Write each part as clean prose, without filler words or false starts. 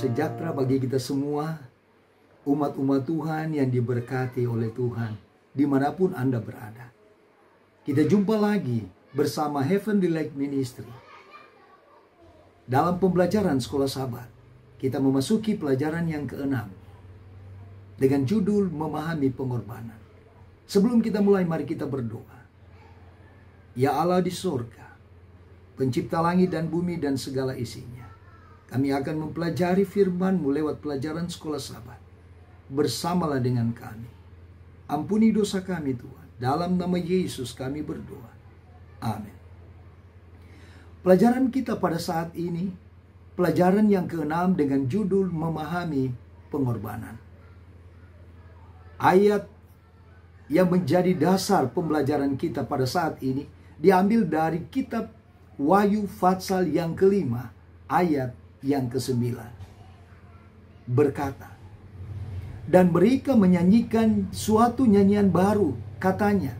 sejahtera bagi kita semua, umat-umat Tuhan yang diberkati oleh Tuhan, dimanapun Anda berada. Kita jumpa lagi bersama Heavenly Light Ministry. Dalam pembelajaran Sekolah Sabat, kita memasuki pelajaran yang ke-6 dengan judul Memahami Pengorbanan. Sebelum kita mulai, mari kita berdoa. Ya Allah di surga, pencipta langit dan bumi dan segala isinya, kami akan mempelajari firman-Mu lewat pelajaran Sekolah Sabat. Bersamalah dengan kami. Ampuni dosa kami Tuhan. Dalam nama Yesus kami berdoa. Amin. Pelajaran kita pada saat ini, pelajaran yang ke-6 dengan judul Memahami Pengorbanan. Ayat yang menjadi dasar pembelajaran kita pada saat ini diambil dari kitab Wahyu Fatsal yang ke-5, ayat yang ke-9. Berkata, dan mereka menyanyikan suatu nyanyian baru, katanya,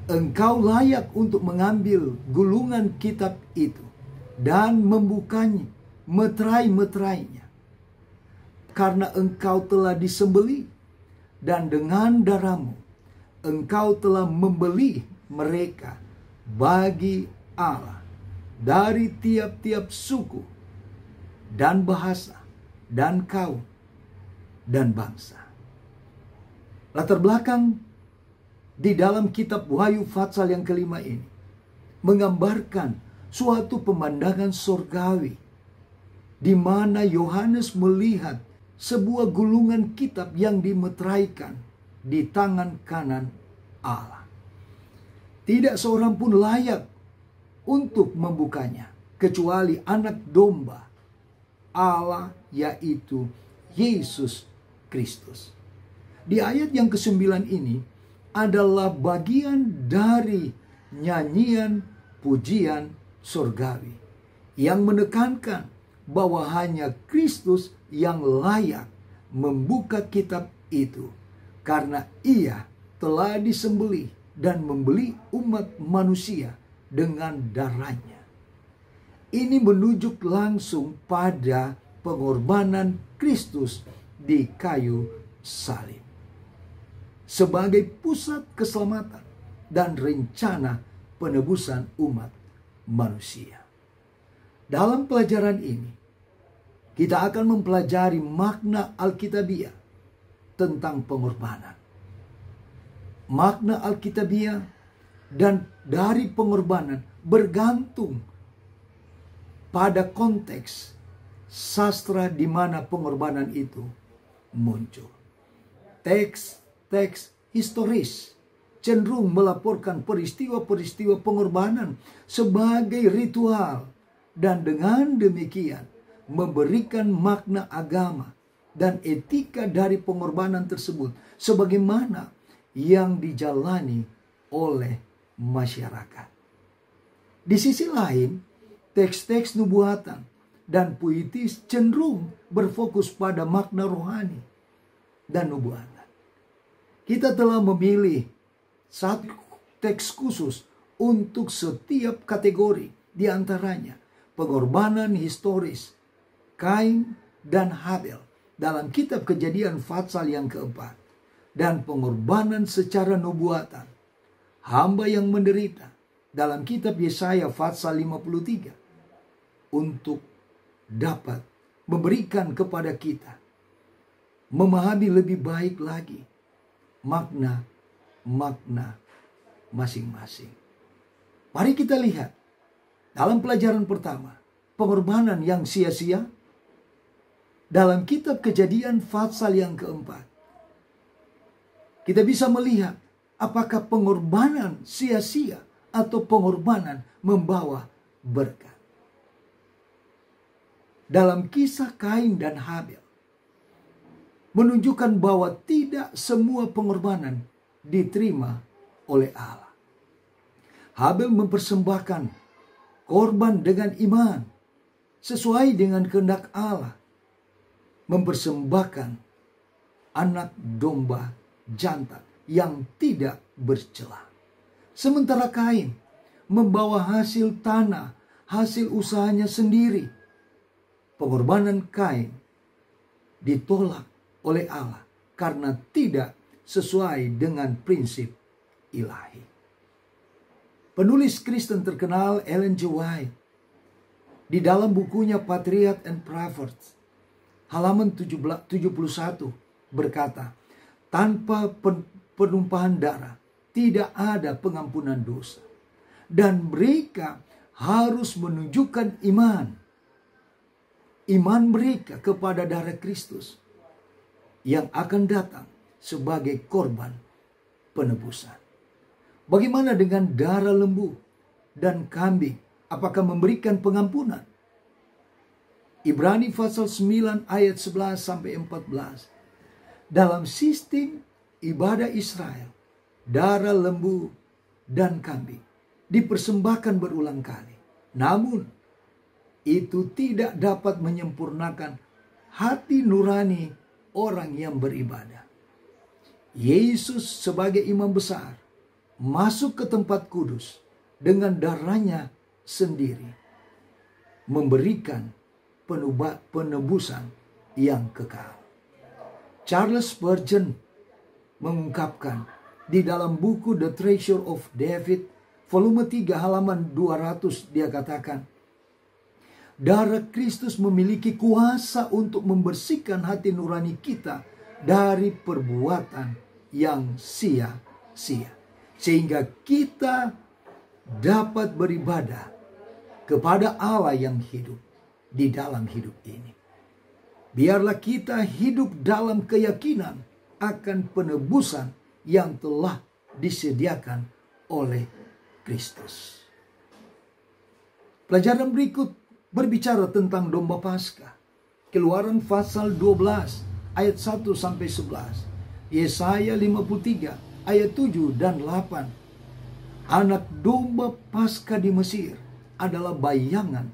engkau layak untuk mengambil gulungan kitab itu dan membukanya, meterai-meterainya. Karena engkau telah disembelih dan dengan darahmu engkau telah membeli mereka bagi Allah dari tiap-tiap suku dan bahasa dan kaum dan bangsa. Latar belakang di dalam kitab Wahyu Fatsal yang ke-5 ini menggambarkan suatu pemandangan surgawi di mana Yohanes melihat sebuah gulungan kitab yang dimeteraikan di tangan kanan Allah. Tidak seorang pun layak untuk membukanya kecuali anak domba Allah, yaitu Yesus Kristus. Di ayat yang ke-9 ini adalah bagian dari nyanyian pujian surgawi yang menekankan bahwa hanya Kristus yang layak membuka kitab itu karena Ia telah disembelih dan membeli umat manusia dengan darahnya. Ini menunjuk langsung pada pengorbanan Kristus di kayu salib sebagai pusat keselamatan dan rencana penebusan umat manusia. Dalam pelajaran ini, kita akan mempelajari makna Alkitabiah tentang pengorbanan. Makna Alkitabiah dan dari pengorbanan bergantung pada konteks sastra di mana pengorbanan itu muncul. Teks historis cenderung melaporkan peristiwa-peristiwa pengorbanan sebagai ritual dan dengan demikian memberikan makna agama dan etika dari pengorbanan tersebut sebagaimana yang dijalani oleh masyarakat. Di sisi lain, teks-teks nubuatan dan puitis cenderung berfokus pada makna rohani dan nubuatan. Kita telah memilih satu teks khusus untuk setiap kategori, di antaranya pengorbanan historis Kain dan Habel dalam kitab Kejadian Fatsal yang ke-4 dan pengorbanan secara nubuatan hamba yang menderita dalam kitab Yesaya Fatsal 53 untuk dapat memberikan kepada kita memahami lebih baik lagi makna masing-masing. Mari kita lihat dalam pelajaran pertama, pengorbanan yang sia-sia dalam kitab Kejadian Fatsal yang ke-4. Kita bisa melihat apakah pengorbanan sia-sia atau pengorbanan membawa berkat. Dalam kisah Kain dan Habel menunjukkan bahwa tidak semua pengorbanan diterima oleh Allah. Habel mempersembahkan korban dengan iman sesuai dengan kehendak Allah, mempersembahkan anak domba jantan yang tidak bercela. Sementara Kain membawa hasil tanah, hasil usahanya sendiri. Pengorbanan Kain ditolak oleh Allah karena tidak sesuai dengan prinsip ilahi. Penulis Kristen terkenal Ellen G. White di dalam bukunya Patriot and Prophets halaman 71 berkata, tanpa penumpahan darah tidak ada pengampunan dosa, dan mereka harus menunjukkan iman mereka kepada darah Kristus yang akan datang sebagai korban penebusan. Bagaimana dengan darah lembu dan kambing? Apakah memberikan pengampunan? Ibrani pasal 9 ayat 11 sampai 14. Dalam sistem ibadah Israel, darah lembu dan kambing dipersembahkan berulang kali. Namun, itu tidak dapat menyempurnakan hati nurani orang yang beribadah. Yesus sebagai imam besar masuk ke tempat kudus dengan darahnya sendiri, memberikan penebusan yang kekal. Charles Spurgeon mengungkapkan di dalam buku The Treasure of David, volume 3 halaman 200, dia katakan, darah Kristus memiliki kuasa untuk membersihkan hati nurani kita dari perbuatan yang sia-sia, sehingga kita dapat beribadah kepada Allah yang hidup di dalam hidup ini. Biarlah kita hidup dalam keyakinan akan penebusan yang telah disediakan oleh Kristus. Pelajaran berikut berbicara tentang domba Paskah. Keluaran pasal 12 ayat 1 sampai 11. Yesaya 53 ayat 7 dan 8. Anak domba Paskah di Mesir adalah bayangan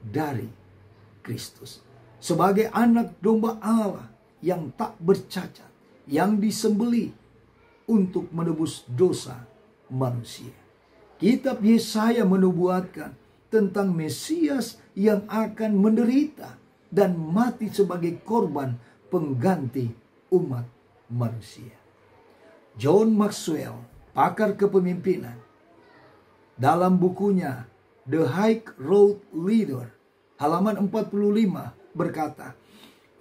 dari Kristus. Sebagai anak domba Allah yang tak bercacat, yang disembelih untuk menebus dosa manusia. Kitab Yesaya menubuatkan tentang Mesias yang akan menderita dan mati sebagai korban pengganti umat manusia. John Maxwell, pakar kepemimpinan, dalam bukunya The High Road Leader, halaman 45, berkata,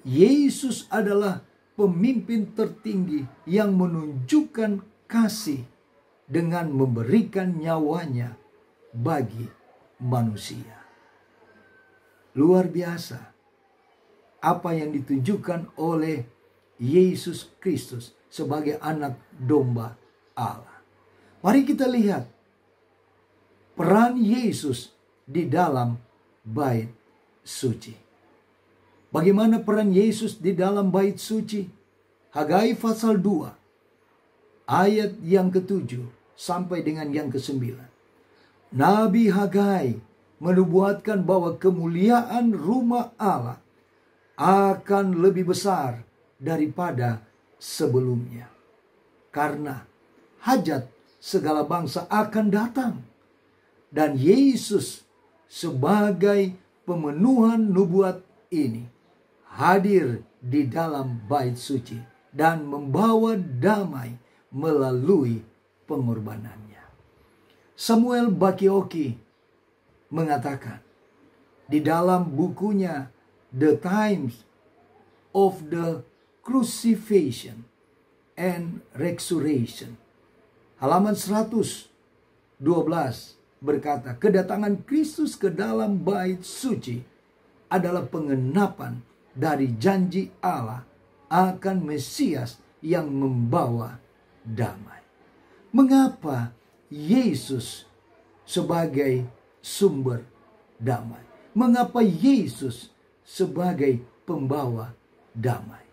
Yesus adalah pemimpin tertinggi yang menunjukkan kasih dengan memberikan nyawanya bagi manusia. Luar biasa apa yang ditunjukkan oleh Yesus Kristus sebagai anak domba Allah. Mari kita lihat peran Yesus di dalam bait suci. Bagaimana peran Yesus di dalam bait suci? Hagai pasal 2 ayat yang ke-7 sampai dengan yang ke-9. Nabi Hagai menubuatkan bahwa kemuliaan rumah Allah akan lebih besar daripada sebelumnya, karena hajat segala bangsa akan datang, dan Yesus sebagai pemenuhan nubuat ini hadir di dalam bait suci dan membawa damai melalui pengorbanannya. Samuel Bakioki mengatakan di dalam bukunya The Times of the Crucifixion and Resurrection, halaman 112, berkata, kedatangan Kristus ke dalam bait suci adalah pengenapan dari janji Allah akan Mesias yang membawa damai. Mengapa Yesus sebagai sumber damai? Mengapa Yesus sebagai pembawa damai?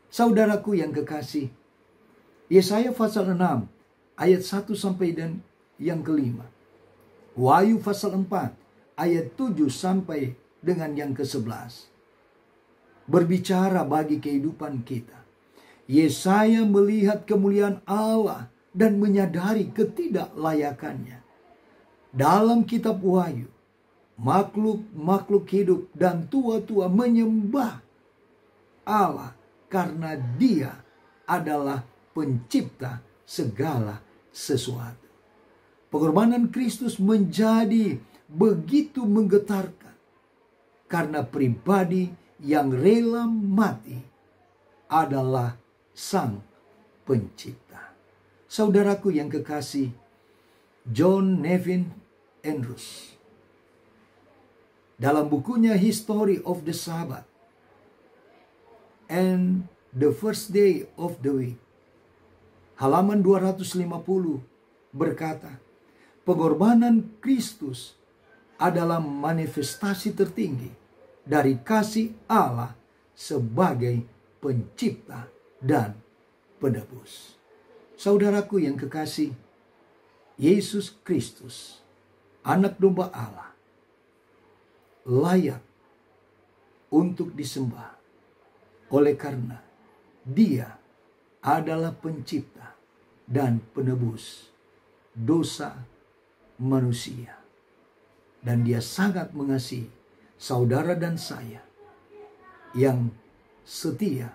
Saudaraku yang kekasih, Yesaya pasal 6 ayat 1 sampai dan yang kelima. Wahyu pasal 4 ayat 7 sampai dengan yang ke-11. Berbicara bagi kehidupan kita. Yesaya melihat kemuliaan Allah dan menyadari ketidaklayakannya. Dalam kitab Wahyu, makhluk hidup dan tua-tua menyembah Allah karena Dia adalah pencipta segala sesuatu. Pengorbanan Kristus menjadi begitu menggetarkan karena pribadi yang rela mati adalah Sang Pencipta. Saudaraku yang kekasih, John Nevin Andrews dalam bukunya History of the Sabbath and the First Day of the Week, halaman 250 berkata, pengorbanan Kristus adalah manifestasi tertinggi dari kasih Allah sebagai pencipta dan penebus. Saudaraku yang kekasih, Yesus Kristus, anak domba Allah, layak untuk disembah oleh karena Dia adalah pencipta dan penebus dosa manusia. Dan Dia sangat mengasihi saudara dan saya yang setia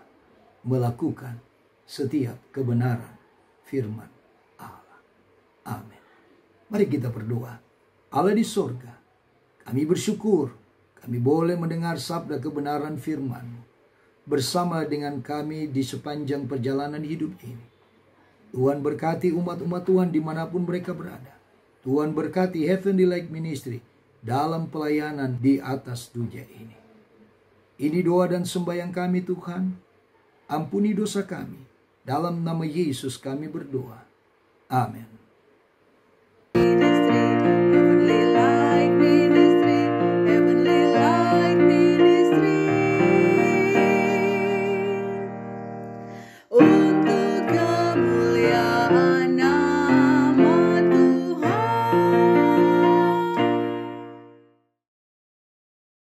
melakukan setiap kebenaran firman Allah. Amin. Mari kita berdoa. Allah di sorga, kami bersyukur kami boleh mendengar sabda kebenaran firman-Mu bersama dengan kami di sepanjang perjalanan hidup ini. Tuhan berkati umat-umat Tuhan dimanapun mereka berada. Tuhan berkati Heavenly Light Ministry dalam pelayanan di atas dunia ini. Ini doa dan sembahyang kami Tuhan. Ampuni dosa kami. Dalam nama Yesus kami berdoa. Amin.